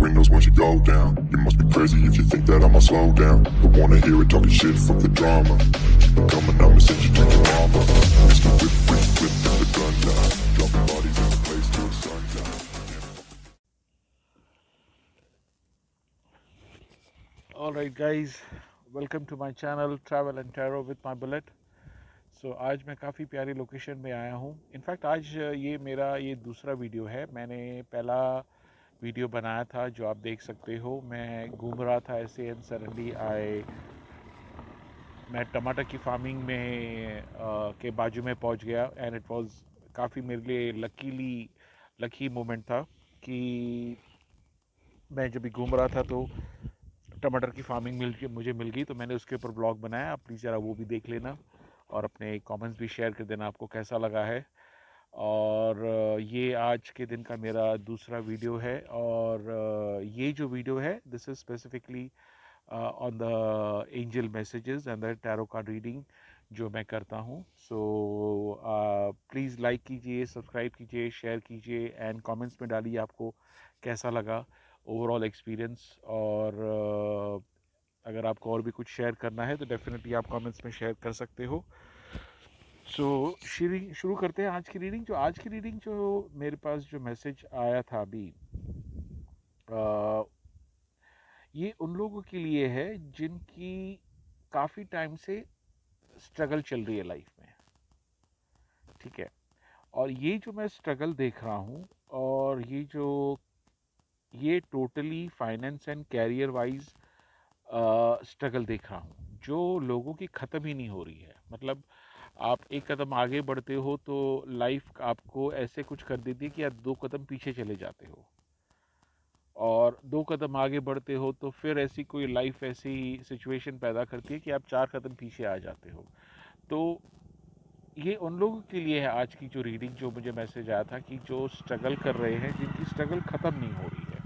windows once you go down. You must be crazy if you think that I'ma slow down. Don't wanna hear it talking shit, fuck the drama. Keep it coming, I'ma send you to your mama. Mr. Whip with the gun down. Dropping bodies in the place till the sun down. Alright guys, welcome to my channel Travel and Tarot with my bullet. So आज मैं काफ़ी प्यारी location में आया हूँ. In fact आज ये मेरा दूसरा वीडियो है. मैंने पहला वीडियो बनाया था जो आप देख सकते हो. मैं घूम रहा था ऐसे एंड सडनली मैं टमाटर की फार्मिंग में के बाजू में पहुँच गया एंड इट वाज काफ़ी मेरे लिए लकी मोमेंट था कि मैं जब भी घूम रहा था तो टमाटर की फार्मिंग मुझे मिल गई. तो मैंने उसके ऊपर ब्लॉग बनाया. आप प्लीज़ ज़रा वो भी देख लेना और अपने कमेंट्स भी शेयर कर देना आपको कैसा लगा है. और ये आज के दिन का मेरा दूसरा वीडियो है. और ये जो वीडियो है this is specifically on the angel messages and the tarot card reading जो मैं करता हूँ. सो प्लीज़ लाइक कीजिए, सब्सक्राइब कीजिए, शेयर कीजिए एंड कमेंट्स में डालिए आपको कैसा लगा ओवरऑल एक्सपीरियंस. और अगर आपको और भी कुछ शेयर करना है तो डेफिनेटली आप कमेंट्स में शेयर कर सकते हो. सो शुरू करते हैं आज की रीडिंग जो मेरे पास जो मैसेज आया था अभी. ये उन लोगों के लिए है जिनकी काफ़ी टाइम से स्ट्रगल चल रही है लाइफ में. ठीक है. और ये जो मैं स्ट्रगल देख रहा हूँ और ये totally finance and career wise struggle देख रहा हूँ जो लोगों की ख़त्म ही नहीं हो रही है. मतलब आप एक कदम आगे बढ़ते हो तो लाइफ आपको ऐसे कुछ कर देती है कि आप दो कदम पीछे चले जाते हो. और दो कदम आगे बढ़ते हो तो फिर ऐसी सिचुएशन पैदा करती है कि आप चार कदम पीछे आ जाते हो. तो ये उन लोगों के लिए है आज की जो रीडिंग जो मुझे मैसेज आया था कि जो स्ट्रगल कर रहे हैं जिनकी स्ट्रगल ख़त्म नहीं हो रही है.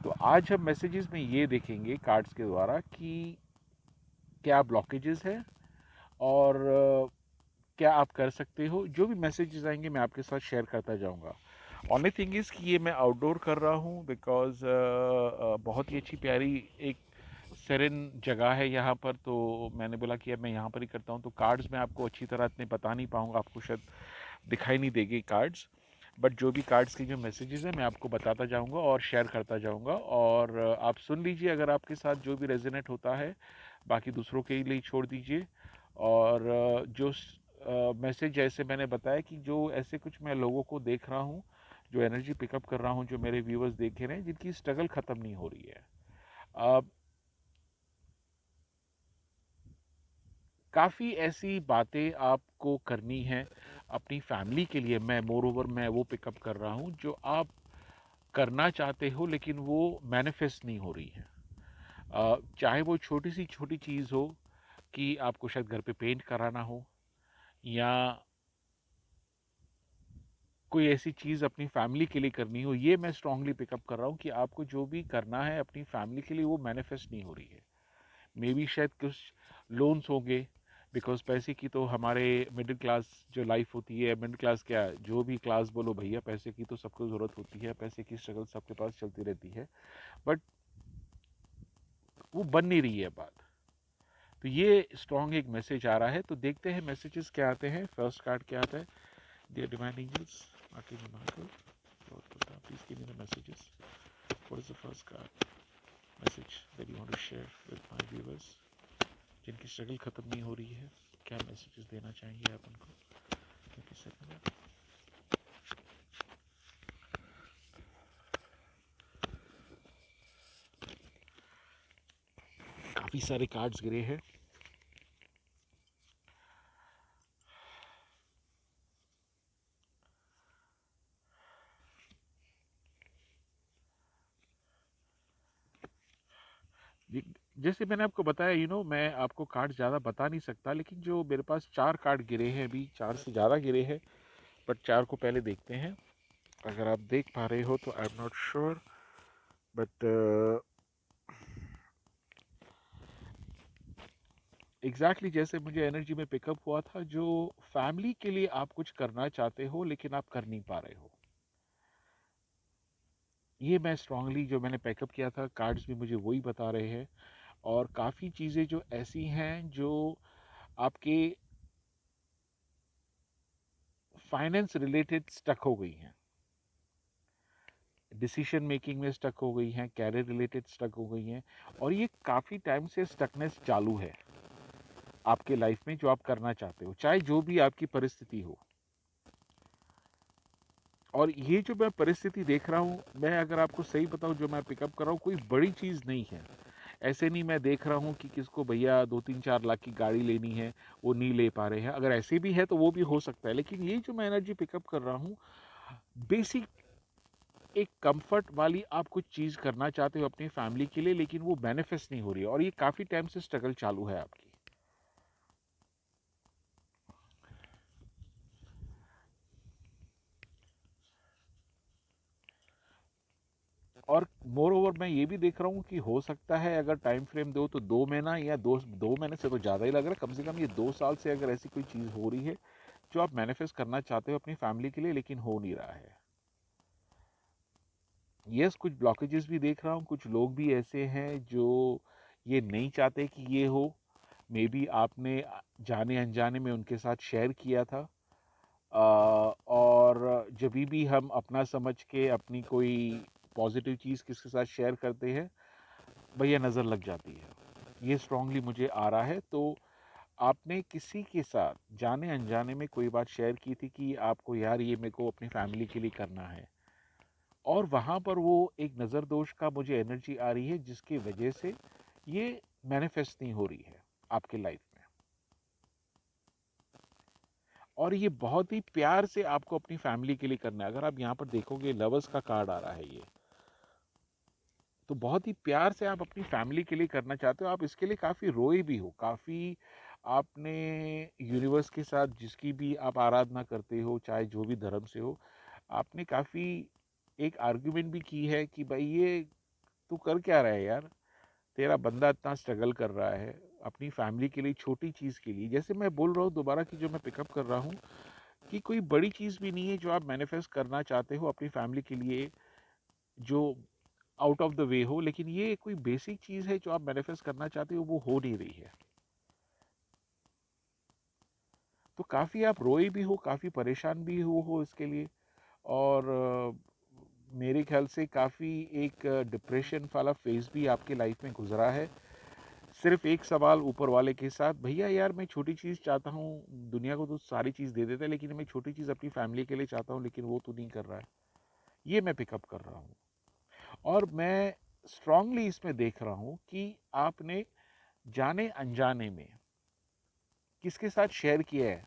तो आज हम मैसेजेस में ये देखेंगे कार्ड्स के द्वारा कि क्या ब्लॉकेजेस है और क्या आप कर सकते हो. जो भी मैसेजेस आएंगे मैं आपके साथ शेयर करता जाऊंगा. ओनली थिंग इज़ कि ये मैं आउटडोर कर रहा हूँ बिकॉज बहुत ही अच्छी प्यारी एक सेरेन जगह है यहाँ पर. तो मैंने बोला कि अब मैं यहाँ पर ही करता हूँ. तो कार्ड्स मैं आपको अच्छी तरह इतने बता नहीं पाऊँगा, आपको शायद दिखाई नहीं देगी कार्ड्स. बट जो भी कार्ड्स की जो मैसेजेस हैं मैं आपको बताता जाऊँगा और शेयर करता जाऊँगा. और आप सुन लीजिए अगर आपके साथ जो भी रेजोनेट होता है, बाकी दूसरों के लिए छोड़ दीजिए. और जो मैसेज जैसे मैंने बताया कि जो ऐसे कुछ मैं लोगों को देख रहा हूँ, जो एनर्जी पिकअप कर रहा हूँ, जो मेरे व्यूवर्स देख रहे हैं जिनकी स्ट्रगल ख़त्म नहीं हो रही है. काफ़ी ऐसी बातें आपको करनी है अपनी फैमिली के लिए. मैं मोर ओवर मैं वो पिकअप कर रहा हूँ जो आप करना चाहते हो लेकिन वो मैनिफेस्ट नहीं हो रही है. चाहे वो छोटी चीज़ हो कि आपको शायद घर पे पेंट कराना हो, या कोई ऐसी चीज़ अपनी फैमिली के लिए करनी हो. ये मैं स्ट्रांगली पिकअप कर रहा हूँ कि आपको जो भी करना है अपनी फैमिली के लिए वो मैनिफेस्ट नहीं हो रही है. मे बी शायद कुछ लोन्स होंगे बिकॉज पैसे की तो हमारे मिडिल क्लास जो लाइफ होती है, मिडिल क्लास क्या जो भी क्लास बोलो भैया, पैसे की तो सबको ज़रूरत होती है, पैसे की स्ट्रगल सबके पास चलती रहती है. बट वो बन नहीं रही है बात. तो ये स्ट्रॉन्ग एक मैसेज आ रहा है. तो देखते हैं मैसेजेस क्या आते हैं. फर्स्ट कार्ड क्या आता है. Dear divine angels, archangel Michael, Lord Buddha, please give me the messages. What is the first card message that you want to share with my viewers जिनकी स्ट्रगल खत्म नहीं हो रही है. क्या मैसेजेस देना चाहेंगे आप उनको. Thank you sir. काफ़ी सारे कार्ड्स गिरे हैं. जैसे मैंने आपको बताया मैं आपको कार्ड ज़्यादा बता नहीं सकता, लेकिन जो मेरे पास चार कार्ड गिरे हैं अभी, चार से ज़्यादा गिरे हैं. बट चार को पहले देखते हैं. अगर आप देख पा रहे हो तो I am not sure, but exactly जैसे मुझे एनर्जी में पिकअप हुआ था, जो फैमिली के लिए आप कुछ करना चाहते हो लेकिन आप कर नहीं पा रहे हो. ये मैं स्ट्रांगली जो मैंने पैकअप किया था, कार्ड्स भी मुझे वही बता रहे हैं। और काफ़ी चीज़ें जो ऐसी हैं जो आपके फाइनेंस रिलेटेड स्टक हो गई हैं, डिसीजन मेकिंग में स्टक हो गई हैं, कैरियर रिलेटेड स्टक हो गई हैं, और ये काफ़ी टाइम से स्टकनेस चालू है आपके लाइफ में जो आप करना चाहते हो, चाहे जो भी आपकी परिस्थिति हो। और ये जो मैं परिस्थिति देख रहा हूँ, मैं अगर आपको सही बताऊँ, जो मैं पिकअप कर रहा हूँ कोई बड़ी चीज़ नहीं है। ऐसे नहीं मैं देख रहा हूँ कि किसको भैया 2-3-4 लाख की गाड़ी लेनी है, वो नहीं ले पा रहे हैं। अगर ऐसे भी है तो वो भी हो सकता है, लेकिन ये जो मैं एनर्जी पिकअप कर रहा हूँ, बेसिक एक कंफर्ट वाली आप कुछ चीज़ करना चाहते हो अपनी फैमिली के लिए, लेकिन वो मैनिफेस्ट नहीं हो रही है, और ये काफ़ी टाइम से स्ट्रगल चालू है आपकी। और मोर ओवर मैं ये भी देख रहा हूँ कि हो सकता है, अगर टाइम फ्रेम दो तो 2 महीना, या दो महीने से तो ज़्यादा ही लग रहा है, कम से कम ये 2 साल से अगर ऐसी कोई चीज़ हो रही है जो आप मैनिफेस्ट करना चाहते हो अपनी फैमिली के लिए, लेकिन हो नहीं रहा है। यस, कुछ ब्लॉकेजेस भी देख रहा हूँ, कुछ लोग भी ऐसे हैं जो ये नहीं चाहते कि ये हो। मे बी आपने जाने अनजाने में उनके साथ शेयर किया था, और जब भी हम अपना समझ के अपनी कोई पॉजिटिव चीज़ किसके साथ शेयर करते हैं, भैया नज़र लग जाती है। ये स्ट्रांगली मुझे आ रहा है। तो आपने किसी के साथ जाने अनजाने में कोई बात शेयर की थी कि आपको यार ये मेरे को अपनी फैमिली के लिए करना है, और वहाँ पर वो एक नज़र दोष का मुझे एनर्जी आ रही है, जिसकी वजह से ये मैनिफेस्ट नहीं हो रही है आपके लाइफ में। और ये बहुत ही प्यार से आपको अपनी फैमिली के लिए करना है। अगर आप यहाँ पर देखोगे, लवर्स का कार्ड आ रहा है ये, तो बहुत ही प्यार से आप अपनी फैमिली के लिए करना चाहते हो। आप इसके लिए काफ़ी रोए भी हो, काफ़ी आपने यूनिवर्स के साथ जिसकी भी आप आराधना करते हो, चाहे जो भी धर्म से हो, आपने काफ़ी एक आर्ग्यूमेंट भी की है कि भाई ये तू कर क्या रहा है यार, तेरा बंदा इतना स्ट्रगल कर रहा है अपनी फैमिली के लिए, छोटी चीज़ के लिए। जैसे मैं बोल रहा हूँ दोबारा कि जो मैं पिकअप कर रहा हूँ, कि कोई बड़ी चीज़ भी नहीं है जो आप मैनिफेस्ट करना चाहते हो अपनी फैमिली के लिए, जो आउट ऑफ द वे हो, लेकिन ये कोई बेसिक चीज़ है जो आप मैनिफेस्ट करना चाहते हो, वो हो नहीं रही है। तो काफ़ी आप रोए भी हो, काफ़ी परेशान भी हो इसके लिए। और मेरे ख्याल से काफ़ी एक डिप्रेशन वाला फेज़ भी आपके लाइफ में गुजरा है, सिर्फ एक सवाल ऊपर वाले के साथ, भैया यार मैं छोटी चीज़ चाहता हूँ, दुनिया को तो सारी चीज़ दे देता है, लेकिन मैं छोटी चीज़ अपनी फैमिली के लिए चाहता हूँ, लेकिन वो तो नहीं कर रहा है। ये मैं पिकअप कर रहा हूँ। और मैं स्ट्रांगली इसमें देख रहा हूँ कि आपने जाने अनजाने में किसके साथ शेयर किया है,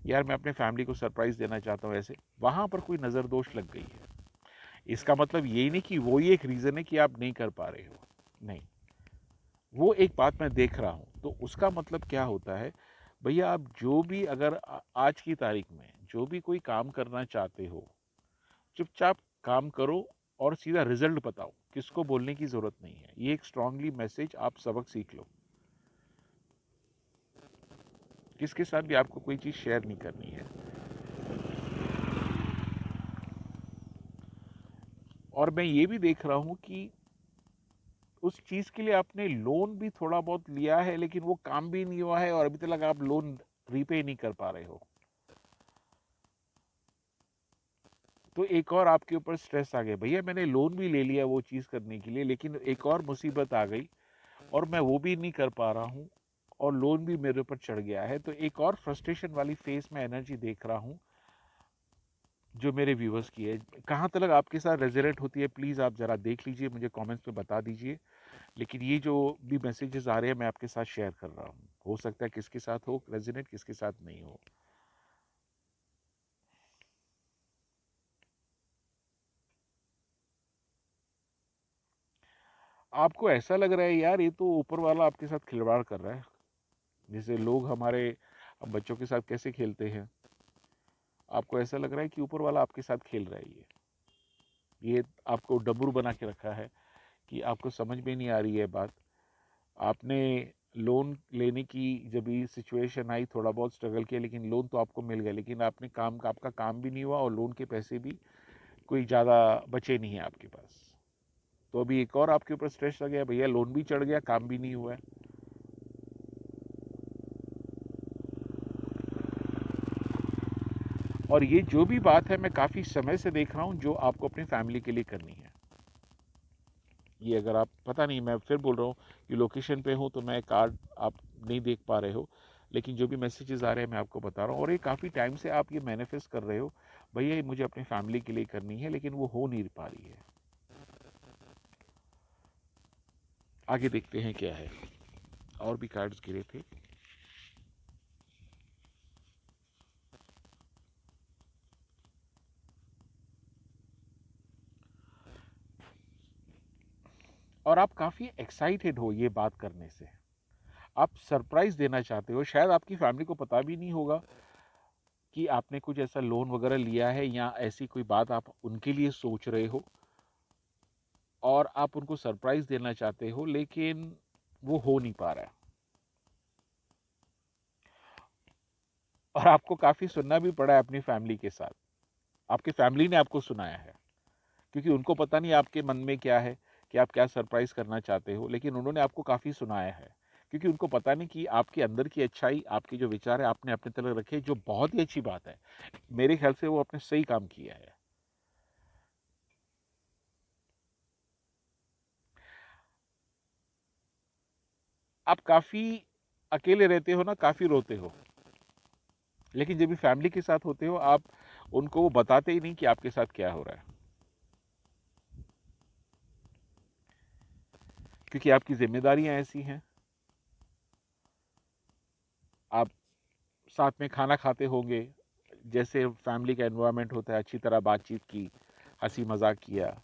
यार मैं अपने फैमिली को सरप्राइज़ देना चाहता हूँ ऐसे, वहाँ पर कोई नज़र दोष लग गई है। इसका मतलब यही नहीं कि वो ही एक रीज़न है कि आप नहीं कर पा रहे हो, नहीं। वो एक बात मैं देख रहा हूँ, तो उसका मतलब क्या होता है, भैया आप जो भी अगर आज की तारीख में जो भी कोई काम करना चाहते हो, चुपचाप काम करो और सीधा रिजल्ट बताओ, किसको बोलने की ज़रूरत नहीं है। ये एक स्ट्रांगली मैसेज आप सबक सीख लो, किसके साथ भी आपको कोई चीज़ शेयर नहीं करनी है। और मैं ये भी देख रहा हूँ कि उस चीज़ के लिए आपने लोन भी थोड़ा बहुत लिया है, लेकिन वो काम भी नहीं हुआ है, और अभी तक आप लोन रीपे नहीं कर पा रहे हो। तो एक और आपके ऊपर स्ट्रेस आ गया, भैया मैंने लोन भी ले लिया वो चीज़ करने के लिए, लेकिन एक और मुसीबत आ गई और मैं वो भी नहीं कर पा रहा हूँ, और लोन भी मेरे ऊपर चढ़ गया है। तो एक और फ्रस्ट्रेशन वाली फेस में एनर्जी देख रहा हूँ जो मेरे व्यूवर्स की है। कहाँ तक आपके साथ रेजोनेट होती है, प्लीज़ आप ज़रा देख लीजिए, मुझे कमेंट्स में बता दीजिए। लेकिन ये जो भी मैसेजेस आ रहे हैं मैं आपके साथ शेयर कर रहा हूँ, हो सकता है किसके साथ हो रेजोनेट, किसके साथ नहीं हो। आपको ऐसा लग रहा है यार ये तो ऊपर वाला आपके साथ खिलवाड़ कर रहा है, जैसे लोग हमारे बच्चों के साथ कैसे खेलते हैं, आपको ऐसा लग रहा है कि ऊपर वाला आपके साथ खेल रहा है। ये आपको डमरू बना के रखा है कि आपको समझ में नहीं आ रही है बात। आपने लोन लेने की जब भी सिचुएशन आई, थोड़ा बहुत स्ट्रगल किया, लेकिन लोन तो आपको मिल गया, लेकिन आपने काम आपका काम भी नहीं हुआ और लोन के पैसे भी कोई ज़्यादा बचे नहीं है आपके पास। तो अभी एक और आपके ऊपर स्ट्रेस आ गया, भैया लोन भी चढ़ गया, काम भी नहीं हुआ है। और ये जो भी बात है मैं काफ़ी समय से देख रहा हूँ जो आपको अपनी फैमिली के लिए करनी है। ये अगर आप, पता नहीं, मैं फिर बोल रहा हूँ कि लोकेशन पे हूँ तो मैं कार्ड आप नहीं देख पा रहे हो, लेकिन जो भी मैसेजेस आ रहे हैं मैं आपको बता रहा हूँ। और ये काफ़ी टाइम से आप ये मैनिफेस्ट कर रहे हो, भैया ये मुझे अपनी फैमिली के लिए करनी है, लेकिन वो हो नहीं पा रही है। आगे देखते हैं क्या है। और भी कार्ड्स गिरे थे। और आप काफ़ी एक्साइटेड हो ये बात करने से, आप सरप्राइज देना चाहते हो। शायद आपकी फैमिली को पता भी नहीं होगा कि आपने कुछ ऐसा लोन वगैरह लिया है, या ऐसी कोई बात आप उनके लिए सोच रहे हो और आप उनको सरप्राइज देना चाहते हो, लेकिन वो हो नहीं पा रहा है। और आपको काफ़ी सुनना भी पड़ा है अपनी फैमिली के साथ। आपकी फैमिली ने आपको सुनाया है, क्योंकि उनको पता नहीं आपके मन में क्या है, कि आप क्या सरप्राइज करना चाहते हो, लेकिन उन्होंने आपको काफ़ी सुनाया है, क्योंकि उनको पता नहीं कि आपके अंदर की अच्छाई, आपके जो विचार है आपने अपने तरफ रखे, जो बहुत ही अच्छी बात है। मेरे ख्याल से वो आपने सही काम किया है। आप काफ़ी अकेले रहते हो ना, काफ़ी रोते हो, लेकिन जब भी फैमिली के साथ होते हो आप उनको वो बताते ही नहीं कि आपके साथ क्या हो रहा है, क्योंकि आपकी जिम्मेदारियां ऐसी हैं। आप साथ में खाना खाते होंगे, जैसे फैमिली का एनवायरनमेंट होता है, अच्छी तरह बातचीत की, हंसी मजाक किया,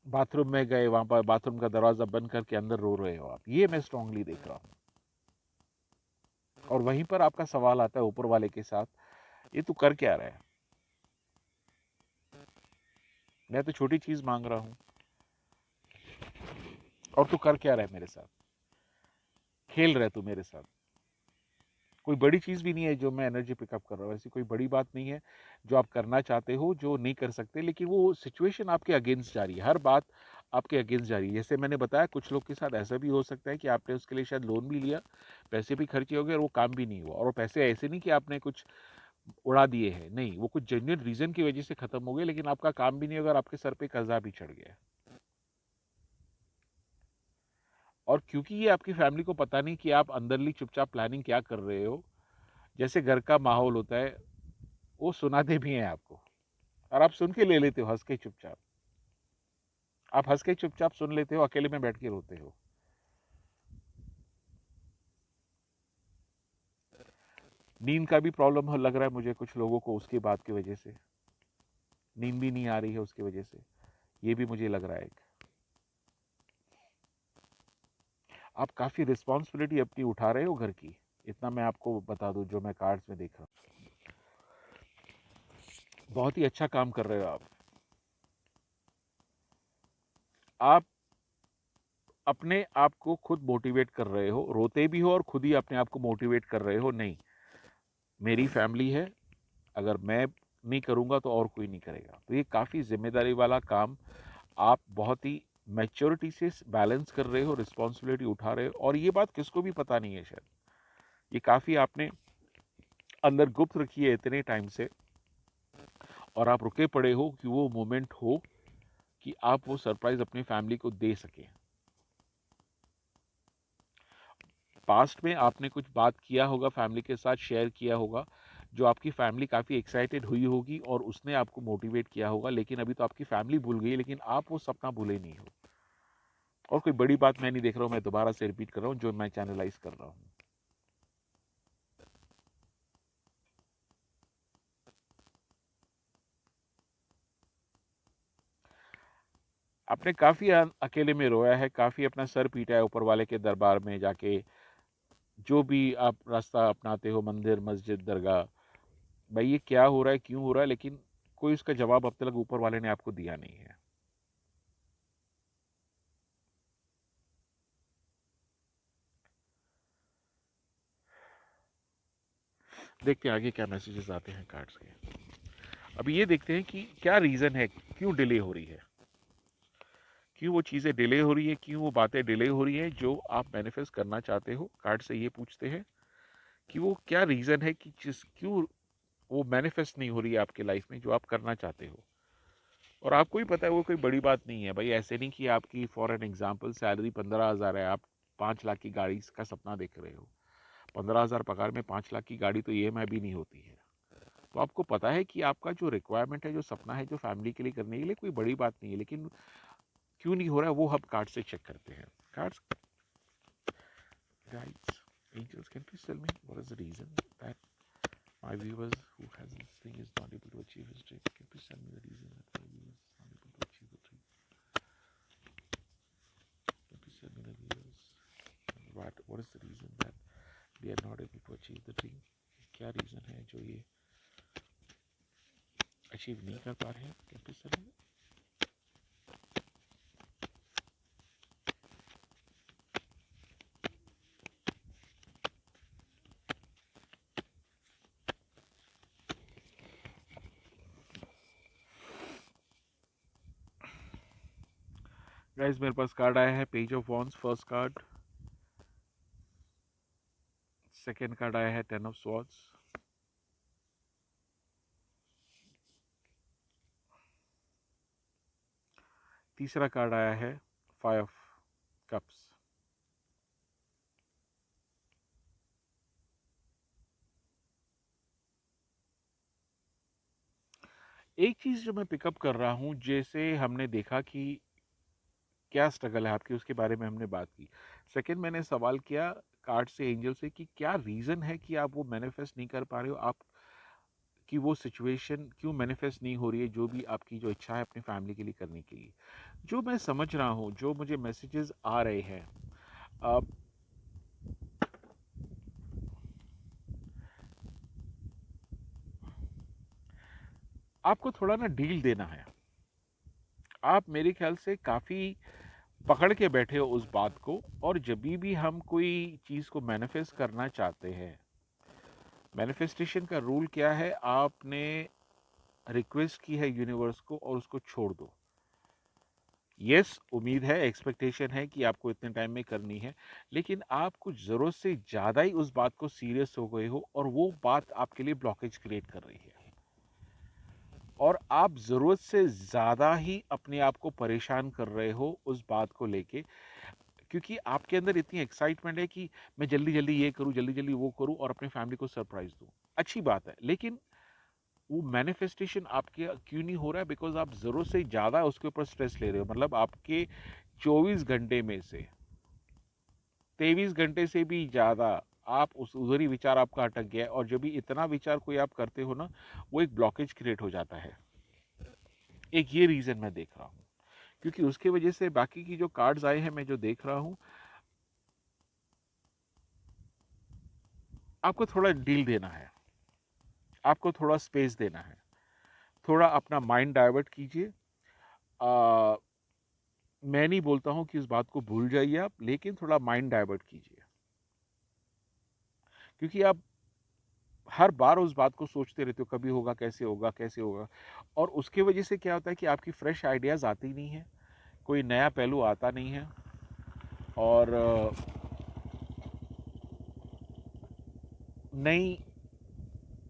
बाथरूम में गए, वहां पर बाथरूम का दरवाजा बंद करके अंदर रो रहे हो आप, ये मैं स्ट्रांगली देख रहा हूं। और वहीं पर आपका सवाल आता है ऊपर वाले के साथ, ये तू कर क्या रहा है, मैं तो छोटी चीज मांग रहा हूं और तू कर क्या रहा है मेरे साथ, खेल रहा है तू मेरे साथ। कोई बड़ी चीज़ भी नहीं है जो मैं एनर्जी पिकअप कर रहा हूँ, ऐसी कोई बड़ी बात नहीं है जो आप करना चाहते हो जो नहीं कर सकते, लेकिन वो सिचुएशन आपके अगेंस्ट जा रही है, हर बात आपके अगेंस्ट जा रही है। जैसे मैंने बताया, कुछ लोग के साथ ऐसा भी हो सकता है कि आपने उसके लिए शायद लोन भी लिया, पैसे भी खर्चे हो गए और वो काम भी नहीं हुआ। और वो पैसे ऐसे नहीं कि आपने कुछ उड़ा दिए हैं, नहीं, वो कुछ जेन्युइन रीज़न की वजह से खत्म हो गए, लेकिन आपका काम भी नहीं होगा और आपके सर पे कर्जा भी चढ़ गया। और क्योंकि ये आपकी फैमिली को पता नहीं कि आप अंदरली चुपचाप प्लानिंग क्या कर रहे हो, जैसे घर का माहौल होता है, वो सुनाते भी हैं आपको और आप सुन के ले लेते हो हंस के चुपचाप। आप हंस के चुपचाप सुन लेते हो, अकेले में बैठ के रोते हो। नींद का भी प्रॉब्लम लग रहा है मुझे कुछ लोगों को, उसकी बात की वजह से नींद भी नहीं आ रही है, उसकी वजह से ये भी मुझे लग रहा है। आप काफ़ी रिस्पॉन्सिबिलिटी अपनी उठा रहे हो घर की, इतना मैं आपको बता दूं जो मैं कार्ड्स में देख रहा हूँ। बहुत ही अच्छा काम कर रहे हो आप अपने आप को खुद मोटिवेट कर रहे हो, रोते भी हो और खुद ही अपने आप को मोटिवेट कर रहे हो, नहीं मेरी फैमिली है, अगर मैं नहीं करूँगा तो और कोई नहीं करेगा। तो ये काफ़ी जिम्मेदारी वाला काम आप बहुत ही मैच्योरिटी से बैलेंस कर रहे हो, रिस्पॉन्सिबिलिटी उठा रहे हो, और ये बात किसको भी पता नहीं है शायद। ये काफ़ी आपने अंदर गुप्त रखी है इतने टाइम से, और आप रुके पड़े हो कि वो मोमेंट हो कि आप वो सरप्राइज अपनी फैमिली को दे सकें। पास्ट में आपने कुछ बात किया होगा, फैमिली के साथ शेयर किया होगा, जो आपकी फैमिली काफ़ी एक्साइटेड हुई होगी और उसने आपको मोटिवेट किया होगा, लेकिन अभी तो आपकी फैमिली भूल गई, लेकिन आप वो सपना भूले नहीं हो। और कोई बड़ी बात मैं नहीं देख रहा हूँ, मैं दोबारा से रिपीट कर रहा हूँ जो मैं चैनलाइज कर रहा हूँ। आपने काफ़ी अकेले में रोया है, काफ़ी अपना सर पीटा है ऊपर वाले के दरबार में जाके, जो भी आप रास्ता अपनाते हो, मंदिर, मस्जिद, दरगाह, भाई ये क्या हो रहा है, क्यों हो रहा है, लेकिन कोई उसका जवाब अब तक ऊपर वाले ने आपको दिया नहीं है। देखते हैं आगे क्या मैसेजेस आते हैं कार्ड्स के। अभी ये देखते हैं कि क्या रीज़न है, क्यों डिले हो रही है, क्यों वो चीज़ें डिले हो रही है, क्यों वो बातें डिले हो रही हैं जो आप मैनिफेस्ट करना चाहते हो। कार्ड से ये पूछते हैं कि वो क्या रीज़न है कि क्यों वो मैनिफेस्ट नहीं हो रही है आपके लाइफ में जो आप करना चाहते हो। और आपको ही पता है वो कोई बड़ी बात नहीं है भाई। ऐसे नहीं कि आपकी फॉर एन एग्जांपल सैलरी 15,000 है, आप 5 लाख की गाड़ी का सपना देख रहे हो। 15,000 पगार में 5 लाख की गाड़ी तो ईएमआई भी नहीं होती है। तो आपको पता है कि आपका जो रिक्वायरमेंट है, जो सपना है, जो फैमिली के लिए करने के लिए कोई बड़ी बात नहीं है, लेकिन क्यों नहीं हो रहा है वो हम कार्ड से चेक करते हैं। Cards guides angels, can please tell me what is the reason that my viewers who has this thing is not able to achieve his dream? Can please tell me the reason that my viewers is not able to achieve the dream? Can please tell me the viewers what is the reason that they are not able to achieve the dream? क्या reason है जो ये achieve नहीं कर पा रहे हैं? Can please tell me? Guys मेरे पास कार्ड आया है page of wands, first card. Second card आया है 10 ऑफ स्वॉर्ड्स। तीसरा कार्ड आया है 5 ऑफ कप्स। एक चीज जो मैं पिकअप कर रहा हूं, जैसे हमने देखा कि क्या स्ट्रगल है आपकी, उसके बारे में हमने बात की। सेकंड मैंने सवाल किया कार्ड से, एंजल से, कि क्या रीजन है कि आप वो मैनिफेस्ट नहीं कर पा रहे हो, आप कि वो सिचुएशन क्यों मैनिफेस्ट नहीं हो रही है, जो भी आपकी जो इच्छा है अपनी फैमिली के लिए करने के लिए। जो मैं समझ रहा हूँ, जो मुझे मैसेजेस आ रहे हैं, अब आपको थोड़ा ना डील देना है। आप मेरे ख्याल से काफ़ी पकड़ के बैठे हो उस बात को। और जब भी हम कोई चीज़ को मैनिफेस्ट करना चाहते हैं, मैनिफेस्टेशन का रूल क्या है, आपने रिक्वेस्ट की है यूनिवर्स को और उसको छोड़ दो। यस, उम्मीद है, एक्सपेक्टेशन है कि आपको इतने टाइम में करनी है, लेकिन आप कुछ ज़रूरत से ज़्यादा ही उस बात को सीरियस हो गए हो और वो बात आपके लिए ब्लॉकेज क्रिएट कर रही है। और आप ज़रूरत से ज़्यादा ही अपने आप को परेशान कर रहे हो उस बात को लेके, क्योंकि आपके अंदर इतनी एक्साइटमेंट है कि मैं जल्दी जल्दी ये करूं, जल्दी जल्दी वो करूं और अपनी फैमिली को सरप्राइज दूं। अच्छी बात है, लेकिन वो मैनिफेस्टेशन आपके क्यों नहीं हो रहा है? बिकॉज आप ज़रूरत से ज़्यादा उसके ऊपर स्ट्रेस ले रहे हो। मतलब आपके 24 घंटे में से 23 घंटे से भी ज़्यादा आप उधर ही विचार आपका अटक गया है। और जब भी इतना विचार कोई आप करते हो ना, वो एक ब्लॉकेज क्रिएट हो जाता है। एक ये रीज़न मैं देख रहा हूँ, क्योंकि उसके वजह से बाकी की जो कार्ड्स आए हैं मैं जो देख रहा हूँ, आपको थोड़ा डील देना है, आपको थोड़ा स्पेस देना है, थोड़ा अपना माइंड डाइवर्ट कीजिए। मैं नहीं बोलता हूं कि इस बात को भूल जाइए आप, लेकिन थोड़ा माइंड डाइवर्ट कीजिए, क्योंकि आप हर बार उस बात को सोचते रहते हो, कभी होगा, कैसे होगा, कैसे होगा। और उसके वजह से क्या होता है कि आपकी फ्रेश आइडियाज़ आती नहीं है, कोई नया पहलू आता नहीं है, और नई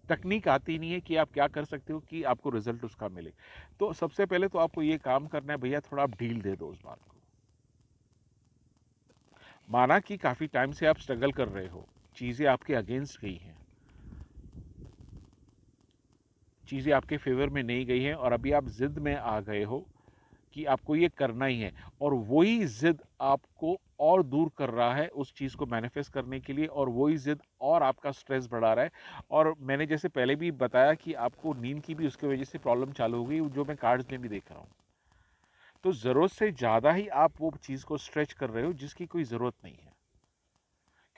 तकनीक आती नहीं है कि आप क्या कर सकते हो कि आपको रिजल्ट उसका मिले। तो सबसे पहले तो आपको ये काम करना है, भैया थोड़ा आप डील दे दो उस बात को। माना कि काफ़ी टाइम से आप स्ट्रगल कर रहे हो, चीज़ें आपके अगेंस्ट गई हैं, चीज़ें आपके फेवर में नहीं गई हैं, और अभी आप ज़िद में आ गए हो कि आपको ये करना ही है। और वही ज़िद आपको और दूर कर रहा है उस चीज़ को मैनिफेस्ट करने के लिए, और वही ज़िद और आपका स्ट्रेस बढ़ा रहा है। और मैंने जैसे पहले भी बताया कि आपको नींद की भी उसकी वजह से प्रॉब्लम चालू हो गई, जो मैं कार्ड्स में भी देख रहा हूँ। तो ज़रूरत से ज़्यादा ही आप वो चीज़ को स्ट्रेच कर रहे हो जिसकी कोई ज़रूरत नहीं है।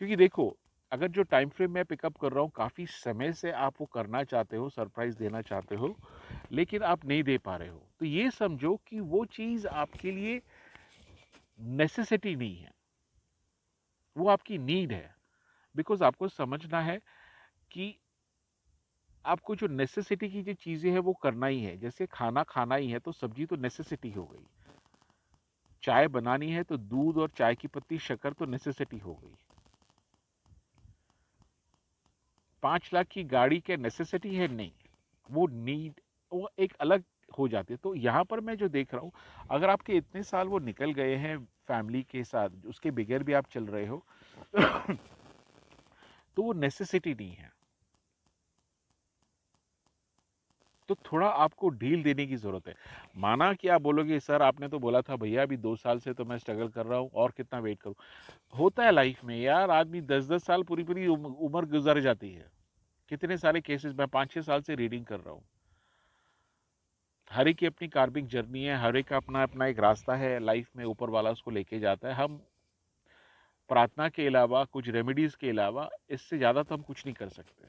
क्योंकि देखो, अगर जो टाइम फ्रेम मैं पिकअप कर रहा हूँ, काफ़ी समय से आप वो करना चाहते हो, सरप्राइज देना चाहते हो, लेकिन आप नहीं दे पा रहे हो, तो ये समझो कि वो चीज़ आपके लिए नेसेसिटी नहीं है, वो आपकी नीड है। बिकॉज आपको समझना है कि आपको जो नेसेसिटी की जो चीज़ें हैं वो करना ही है। जैसे खाना खाना ही है तो सब्जी तो नेसेसिटी हो गई, चाय बनानी है तो दूध और चाय की पत्ती शक्कर तो नेसेसिटी हो गई। 5 लाख की गाड़ी क्या नेसेसिटी है? नहीं, वो नीड, वो एक अलग हो जाती है। तो यहाँ पर मैं जो देख रहा हूँ, अगर आपके इतने साल वो निकल गए हैं फैमिली के साथ, उसके बगैर भी आप चल रहे हो तो वो नेसेसिटी नहीं है। तो थोड़ा आपको ढील देने की ज़रूरत है। माना कि आप बोलोगे सर आपने तो बोला था भैया अभी 2 साल से तो मैं स्ट्रगल कर रहा हूँ और कितना वेट करूँ। होता है लाइफ में यार, आदमी 10-10 साल पूरी-पूरी उम्र गुज़र जाती है। कितने सारे केसेस मैं 5-6 साल से रीडिंग कर रहा हूँ। हर एक की अपनी कार्मिक जर्नी है, हर एक का अपना-अपना एक रास्ता है लाइफ में, ऊपर वाला उसको लेके जाता है। हम प्रार्थना के अलावा, कुछ रेमेडीज़ के अलावा इससे ज़्यादा तो हम कुछ नहीं कर सकते।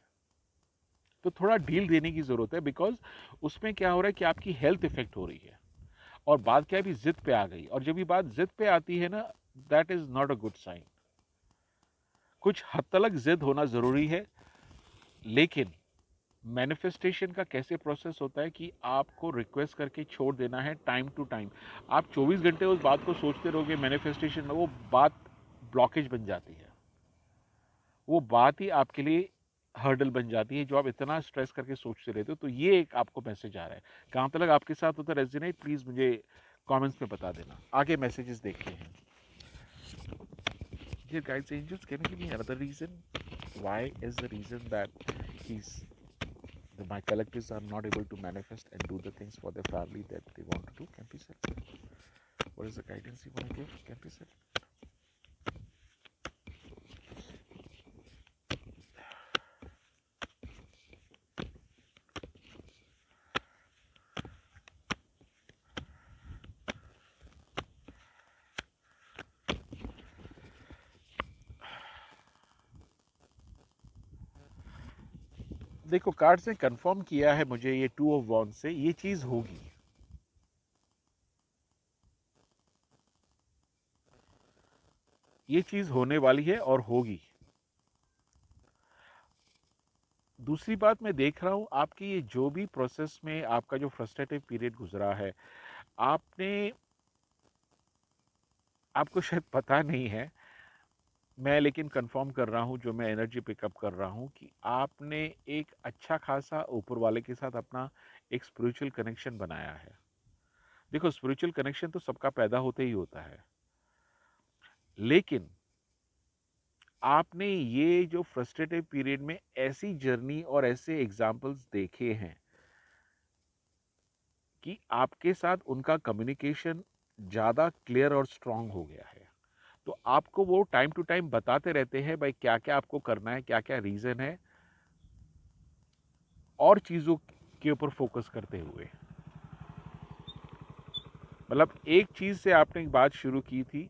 तो थोड़ा ढील देने की ज़रूरत है, बिकॉज़ उसमें क्या हो रहा है कि आपकी हेल्थ इफ़ेक्ट हो रही है। और बात क्या है, अभी ज़िद पे आ गई, और जब ये बात ज़िद पे आती है ना, that is not a good sign. कुछ हद तक ज़िद होना ज़रूरी है, लेकिन मैनिफेस्टेशन का कैसे प्रोसेस होता है कि आपको रिक्वेस्ट करके छोड़ देना है टाइम टू टाइम। आप 24 घंटे उस बात को सोचते रहोगे मैनिफेस्टेशन में, वो बात ब्लॉकेज बन जाती है। वो बात ही आपके लिए हर्डल बन जाती है जो आप इतना स्ट्रेस करके सोचते रहते हो। तो ये एक आपको मैसेज आ रहा है। कहाँ तक आपके साथ होता है रेजोनेट, प्लीज़ मुझे कमेंट्स में बता देना। आगे मैसेजेस देखते हैं। Dear guides angels, can you give me another reason? Why is the reason that he's my collectives are not able to manifest and do the things for their family that they want to do? Can be said. What is the guidance you want to give? Can be said. देखो cards ने confirm किया है मुझे ये 2 of wands से, ये चीज होगी। ये चीज होने वाली है और होगी। दूसरी बात मैं देख रहा हूं, आपकी ये जो भी प्रोसेस में आपका जो फ्रस्ट्रेटिव पीरियड गुजरा है, आपने, आपको शायद पता नहीं है, मैं लेकिन कंफर्म कर रहा हूं, जो मैं एनर्जी पिकअप कर रहा हूं कि आपने एक अच्छा खासा ऊपर वाले के साथ अपना एक स्पिरिचुअल कनेक्शन बनाया है। देखो स्पिरिचुअल कनेक्शन तो सबका पैदा होते ही होता है, लेकिन आपने ये जो फ्रस्ट्रेटिव पीरियड में ऐसी जर्नी और ऐसे एग्जाम्पल्स देखे हैं कि आपके साथ उनका कम्युनिकेशन ज़्यादा क्लियर और स्ट्रांग हो गया है। तो आपको वो टाइम टू टाइम बताते रहते हैं भाई क्या क्या आपको करना है, क्या क्या रीज़न है, और चीज़ों के ऊपर फोकस करते हुए। मतलब एक चीज़ से आपने एक बात शुरू की थी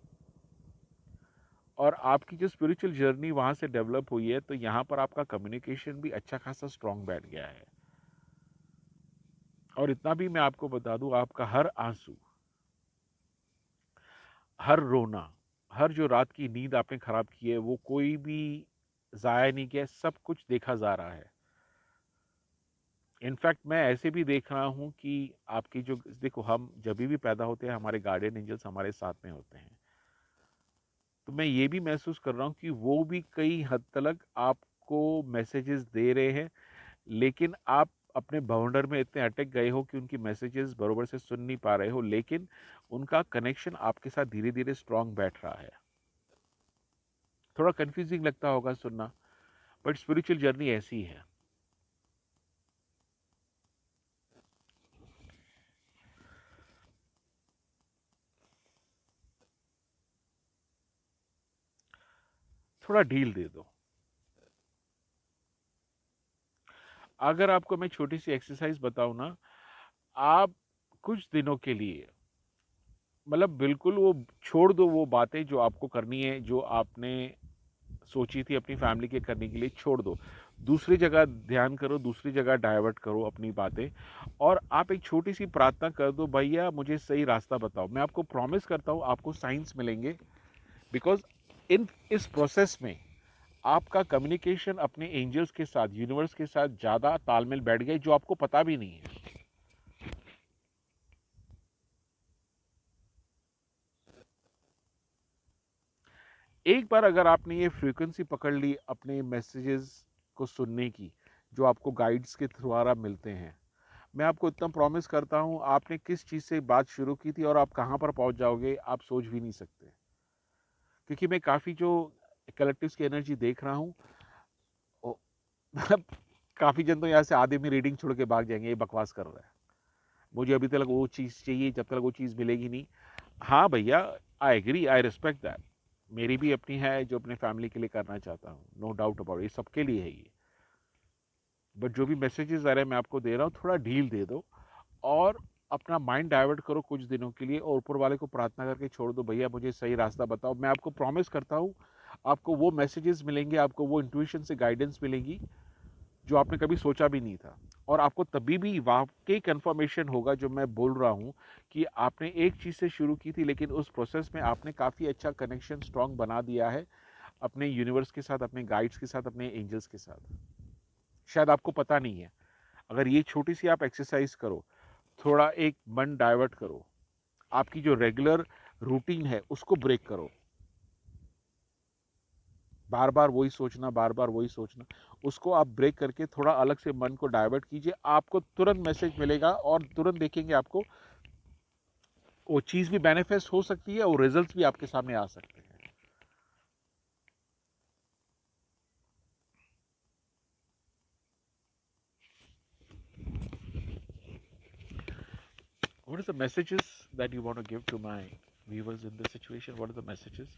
और आपकी जो स्पिरिचुअल जर्नी वहाँ से डेवलप हुई है, तो यहाँ पर आपका कम्युनिकेशन भी अच्छा खासा स्ट्रांग बैठ गया है। और इतना भी मैं आपको बता दूं, आपका हर आंसू, हर रोना, हर जो रात की नींद आपने खराब की है, वो कोई भी ज़ाया नहीं किया, सब कुछ देखा जा रहा है। इनफैक्ट मैं ऐसे भी देख रहा हूँ कि आपकी जो, देखो हम जब भी पैदा होते हैं हमारे गार्डियन एंजल्स हमारे साथ में होते हैं, तो मैं ये भी महसूस कर रहा हूँ कि वो भी कई हद तक आपको मैसेजेस दे रहे हैं, लेकिन आप अपने बाउंडर में इतने अटक गए हो कि उनकी मैसेजेस बरोबर से सुन नहीं पा रहे हो, लेकिन उनका कनेक्शन आपके साथ धीरे धीरे स्ट्रांग बैठ रहा है। थोड़ा कंफ्यूजिंग लगता होगा सुनना, बट स्पिरिचुअल जर्नी ऐसी है। थोड़ा ढील दे दो। अगर आपको मैं छोटी सी एक्सरसाइज बताऊं ना, आप कुछ दिनों के लिए, मतलब बिल्कुल वो छोड़ दो, वो बातें जो आपको करनी है, जो आपने सोची थी अपनी फैमिली के करने के लिए, छोड़ दो। दूसरी जगह ध्यान करो, दूसरी जगह डाइवर्ट करो अपनी बातें, और आप एक छोटी सी प्रार्थना कर दो, भैया मुझे सही रास्ता बताओ। मैं आपको प्रॉमिस करता हूँ आपको साइंस मिलेंगे, बिकॉज इन इस प्रोसेस में आपका कम्युनिकेशन अपने एंजल्स के साथ, यूनिवर्स के साथ ज़्यादा तालमेल बैठ गए जो आपको पता भी नहीं है। एक बार अगर आपने ये फ्रीक्वेंसी पकड़ ली अपने मैसेजेस को सुनने की, जो आपको गाइड्स के द्वारा मिलते हैं, मैं आपको इतना प्रॉमिस करता हूँ, आपने किस चीज़ से बात शुरू की थी और आप कहाँ पर पहुँच जाओगे, आप सोच भी नहीं सकते। क्योंकि मैं काफ़ी जो कलेक्टिव्स की एनर्जी देख रहा हूँ, ओ, मतलब काफ़ी जन तो यहाँ से आधे में रीडिंग छोड़ के भाग जाएंगे, ये बकवास कर रहा है, मुझे अभी तक वो चीज़ चाहिए, जब तक वो चीज़ मिलेगी नहीं। हाँ भैया, I agree, I respect that. मेरी भी अपनी है जो अपने फैमिली के लिए करना चाहता हूँ, नो डाउट अबाउट, ये सबके लिए है ये। बट जो भी मैसेजेस आ रहे हैं मैं आपको दे रहा हूँ, थोड़ा ढील दे दो और अपना माइंड डाइवर्ट करो कुछ दिनों के लिए और ऊपर वाले को प्रार्थना करके छोड़ दो, भैया मुझे सही रास्ता बताओ। मैं आपको प्रॉमिस करता हूँ, आपको वो मैसेजेस मिलेंगे, आपको वो इंट्यूशन से गाइडेंस मिलेगी जो आपने कभी सोचा भी नहीं था। और आपको तभी भी वाकई कंफर्मेशन होगा जो मैं बोल रहा हूँ कि आपने एक चीज़ से शुरू की थी, लेकिन उस प्रोसेस में आपने काफ़ी अच्छा कनेक्शन स्ट्रांग बना दिया है अपने यूनिवर्स के साथ, अपने गाइड्स के साथ, अपने एंजल्स के साथ। शायद आपको पता नहीं है। अगर ये छोटी सी आप एक्सरसाइज करो, थोड़ा एक मन डाइवर्ट करो, आपकी जो रेगुलर रूटीन है उसको ब्रेक करो, बार बार वही सोचना, बार बार वही सोचना, उसको आप ब्रेक करके थोड़ा अलग से मन को डाइवर्ट कीजिए, आपको तुरंत मैसेज मिलेगा और तुरंत देखेंगे आपको वो चीज़ भी मैनिफेस्ट हो सकती है और रिजल्ट्स भी आपके सामने आ सकते हैं। What are the messages that you want to give to my viewers in this situation? What are the messages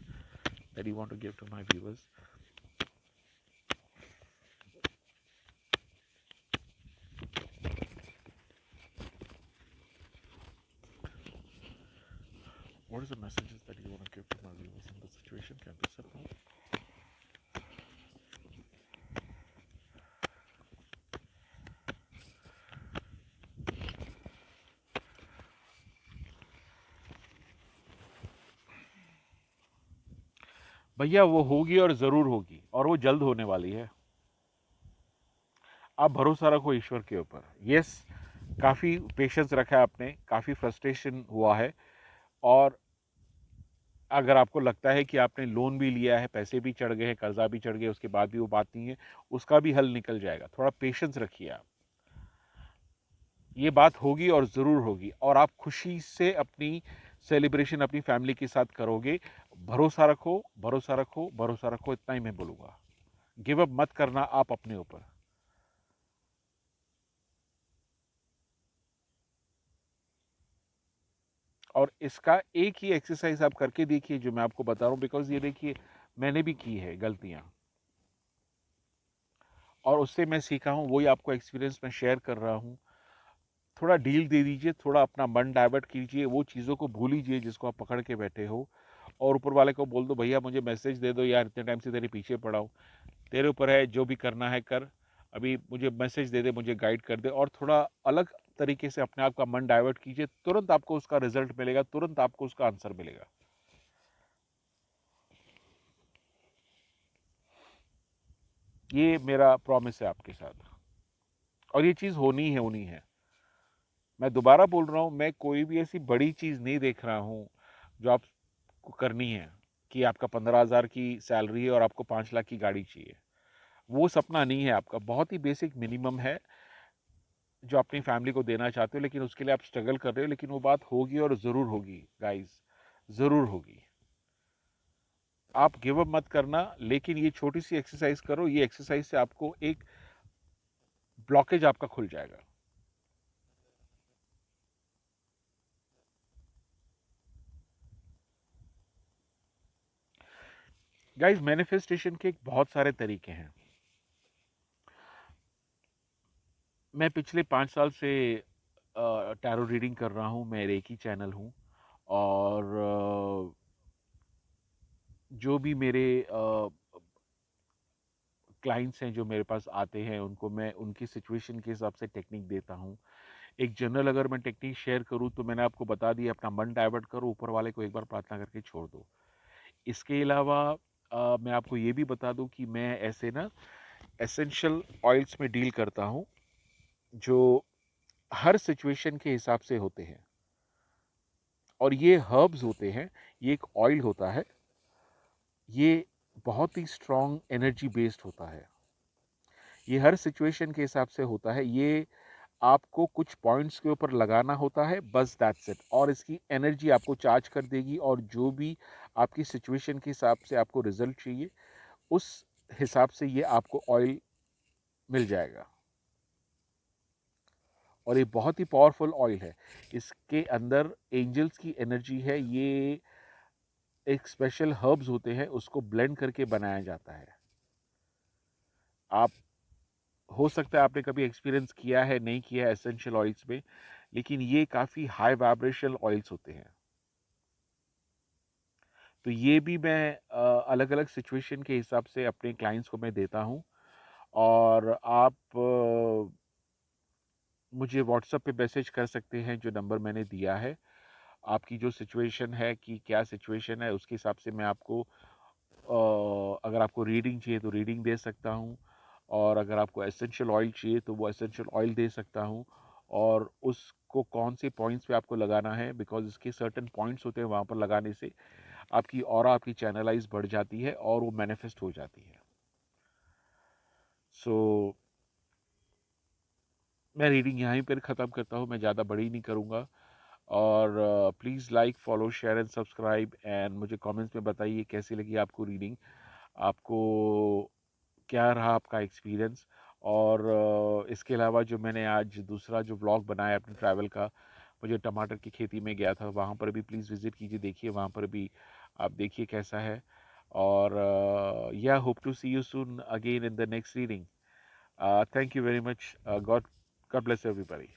that you want to give to my viewers? What are the messages that you want to give to my viewers in this situation? Can you sit now? भैया वो होगी और ज़रूर होगी और वो जल्द होने वाली है। आप भरोसा रखो ईश्वर के ऊपर। यस, काफ़ी पेशेंस रखा है आपने, काफ़ी फ्रस्ट्रेशन हुआ है और अगर आपको लगता है कि आपने लोन भी लिया है, पैसे भी चढ़ गए हैं, कर्जा भी चढ़ गया, उसके बाद भी वो बात नहीं है, उसका भी हल निकल जाएगा। थोड़ा पेशेंस रखिए आप, ये बात होगी और ज़रूर होगी और आप खुशी से अपनी सेलिब्रेशन अपनी फैमिली के साथ करोगे। भरोसा रखो, भरोसा रखो, भरोसा रखो, इतना ही मैं बोलूँगा। गिव अप मत करना आप अपने ऊपर। और इसका एक ही एक्सरसाइज आप करके देखिए जो मैं आपको बता रहा हूँ, बिकॉज ये देखिए मैंने भी की है गलतियाँ और उससे मैं सीखा हूँ, वही आपको एक्सपीरियंस मैं शेयर कर रहा हूँ। थोड़ा डील दे दीजिए, थोड़ा अपना मन डाइवर्ट कीजिए, वो चीज़ों को भूल लीजिए जिसको आप पकड़ के बैठे हो और ऊपर वाले को बोल दो, भैया मुझे मैसेज दे दो यार, इतने टाइम से तेरे पीछे पड़ा हूँ, तेरे ऊपर है, जो भी करना है कर, अभी मुझे मैसेज दे दे, मुझे गाइड कर दे। और थोड़ा अलग तरीके से अपने आप का मन डाइवर्ट कीजिए, तुरंत आपको उसका रिजल्ट मिलेगा, तुरंत आपको उसका आंसर मिलेगा। ये मेरा प्रॉमिस है आपके साथ और ये चीज़ होनी है। मैं दोबारा बोल रहा हूँ, मैं कोई भी ऐसी बड़ी चीज़ नहीं देख रहा हूँ जो आपको करनी है कि आपका 15,000 की सैलरी है और आपको 5 लाख की गाड़ी चाहिए। वो सपना नहीं है आपका, बहुत ही बेसिक मिनिमम है जो अपनी फैमिली को देना चाहते हो, लेकिन उसके लिए आप स्ट्रगल कर रहे हो। लेकिन वो बात होगी और ज़रूर होगी गाइस, ज़रूर होगी। आप गिव अप मत करना, लेकिन ये छोटी सी एक्सरसाइज करो, ये एक्सरसाइज से आपको एक ब्लॉकेज आपका खुल जाएगा। गाइस, मैनिफेस्टेशन के बहुत सारे तरीके हैं। मैं पिछले 5 साल से टैरो रीडिंग कर रहा हूँ, मैं रेकी चैनल हूँ और जो भी मेरे क्लाइंट्स हैं जो मेरे पास आते हैं, उनको मैं उनकी सिचुएशन के हिसाब से टेक्निक देता हूँ। एक जनरल अगर मैं टेक्निक शेयर करूँ तो मैंने आपको बता दिया, अपना मन डाइवर्ट करो, ऊपर वाले को एक बार प्रार्थना करके छोड़ दो। इसके अलावा मैं आपको ये भी बता दूं कि मैं ऐसे ना एसेंशियल ऑयल्स में डील करता हूं जो हर सिचुएशन के हिसाब से होते हैं, और ये हर्ब्स होते हैं। ये एक ऑयल होता है, ये बहुत ही स्ट्रॉन्ग एनर्जी बेस्ड होता है। ये हर सिचुएशन के हिसाब से होता है। ये आपको कुछ पॉइंट्स के ऊपर लगाना होता है, बस दैट्स इट, और इसकी एनर्जी आपको चार्ज कर देगी, और जो भी आपकी सिचुएशन के हिसाब से आपको रिजल्ट चाहिए उस हिसाब से ये आपको ऑयल मिल जाएगा। और ये बहुत ही पावरफुल ऑयल है। इसके अंदर एंजल्स की एनर्जी है। ये एक स्पेशल हर्ब्स होते हैं, उसको ब्लेंड करके बनाया जाता है। आप, हो सकता है आपने कभी एक्सपीरियंस किया है, नहीं किया है एसेंशियल ऑयल्स में, लेकिन ये काफ़ी हाई वाइब्रेशनल ऑयल्स होते हैं। तो ये भी मैं अलग अलग सिचुएशन के हिसाब से अपने क्लाइंट्स को मैं देता हूँ। और आप मुझे व्हाट्सएप पे मैसेज कर सकते हैं, जो नंबर मैंने दिया है। आपकी जो सिचुएशन है कि क्या सिचुएशन है, उसके हिसाब से मैं आपको अगर आपको रीडिंग चाहिए तो रीडिंग दे सकता हूँ, और अगर आपको एसेंशियल ऑयल चाहिए तो वो एसेंशियल ऑयल दे सकता हूँ। और उसको कौन से पॉइंट्स पे आपको लगाना है, बिकॉज इसके सर्टेन पॉइंट्स होते हैं, वहाँ पर लगाने से आपकी ऑरा, आपकी चैनलाइज बढ़ जाती है और वो मैनिफेस्ट हो जाती है। सो मैं रीडिंग यहीं पर ख़त्म करता हूँ, मैं ज़्यादा बड़ी नहीं करूँगा। और please like, follow, share and subscribe, and मुझे कमेंट्स में बताइए कैसी लगी आपको रीडिंग, आपको क्या रहा आपका एक्सपीरियंस। और इसके अलावा जो मैंने आज दूसरा जो व्लॉग बनाया अपने ट्रैवल का, मुझे टमाटर की खेती में गया था, वहाँ पर भी प्लीज़ विज़िट कीजिए, देखिए वहाँ पर भी आप देखिए कैसा है। और या hope to see you soon again in the next reading. Thank you very much. God bless everybody.